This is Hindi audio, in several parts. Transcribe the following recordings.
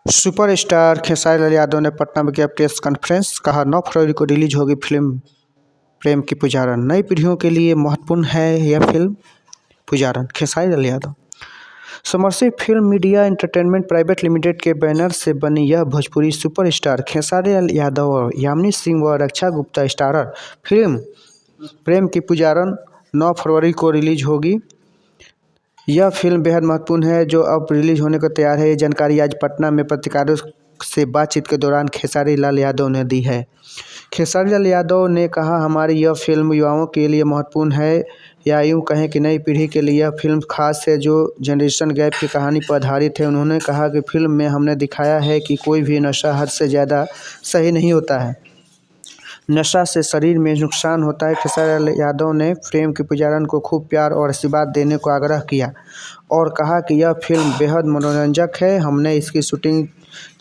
सुपरस्टार खेसारी लाल यादव ने पटना में किया प्रेस कॉन्फ्रेंस। कहा 9 फरवरी को रिलीज होगी फिल्म प्रेम की पुजारन। नई पीढ़ियों के लिए महत्वपूर्ण है यह फिल्म पुजारन। खेसारी लाल यादव। समर्सिव film media entertainment private limited के बैनर से बनी यह भोजपुरी सुपरस्टार खेसारी लाल यादव और यामिनी सिंह व रक्षा गुप्ता स्टारर फिल्म प्रेम की पुजारन 9 फरवरी को रिलीज होगी। यह फिल्म बेहद महत्वपूर्ण है जो अब रिलीज होने को तैयार है। ये जानकारी आज पटना में पत्रकारों से बातचीत के दौरान खेसारी लाल यादव ने दी है। खेसारी लाल यादव ने कहा, हमारी यह फिल्म युवाओं के लिए महत्वपूर्ण है, या यूँ कहें कि नई पीढ़ी के लिए यह फिल्म खास है जो जनरेशन गैप की कहानी पर आधारित है। उन्होंने कहा कि फिल्म में हमने दिखाया है कि कोई भी नशा हद से ज़्यादा सही नहीं होता है, नशा से शरीर में नुकसान होता है। खेसारी लाल यादव ने प्रेम की पुजारन को खूब प्यार और आशीर्वाद देने को आग्रह किया और कहा कि यह फिल्म बेहद मनोरंजक है। हमने इसकी शूटिंग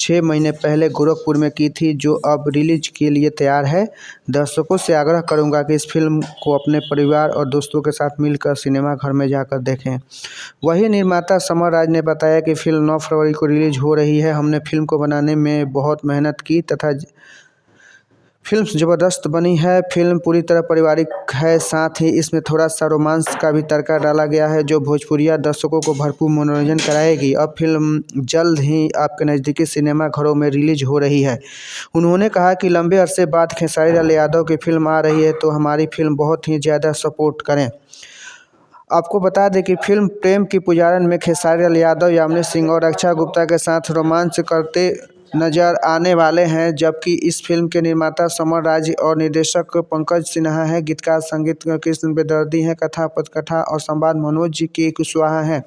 6 महीने पहले गोरखपुर में की थी जो अब रिलीज के लिए तैयार है। दर्शकों से आग्रह करूंगा कि इस फिल्म को अपने परिवार और दोस्तों के साथ मिलकर सिनेमा घर में जाकर देखें। वहीं निर्माता समर राज ने बताया कि फिल्म 9 फरवरी को रिलीज हो रही है। हमने फिल्म को बनाने में बहुत मेहनत की तथा फिल्म ज़बरदस्त बनी है। फिल्म पूरी तरह पारिवारिक है, साथ ही इसमें थोड़ा सा रोमांस का भी तड़का डाला गया है जो भोजपुरिया दर्शकों को भरपूर मनोरंजन कराएगी। अब फिल्म जल्द ही आपके नज़दीकी सिनेमा घरों में रिलीज हो रही है। उन्होंने कहा कि लंबे अरसे बाद खेसारी लाल यादव की फिल्म आ रही है तो हमारी फिल्म बहुत ही ज़्यादा सपोर्ट करें। आपको बता दें कि फिल्म प्रेम की पुजारन में खेसारी लाल यादव यामिनी सिंह और रक्षा गुप्ता के साथ रोमांच करते नजर आने वाले हैं, जबकि इस फिल्म के निर्माता समर राज और निर्देशक पंकज सिन्हा हैं। गीतकार संगीत कृष्ण बेदर्दी हैं। कथा पटकथा और संवाद मनोज के कुशवाहा हैं।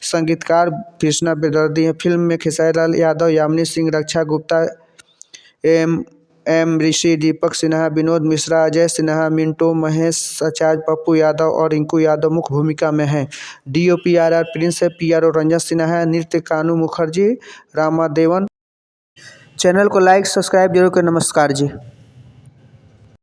संगीतकार कृष्णा बेदर्दी हैं। फिल्म में खेसारी लाल यादव, यामिनी सिंह, रक्षा गुप्ता, एम ऋषि, दीपक सिन्हा, विनोद मिश्रा, अजय सिन्हा, मिंटो, महेश आचार्य, पप्पू यादव और रिंकू यादव मुख्य भूमिका में हैं। DOP RR प्रिंस है। PRO रंजन सिन्हा है। नृत्य कानू मुखर्जी, रामादेवन। चैनल को लाइक सब्सक्राइब जरूर करें। नमस्कार जी।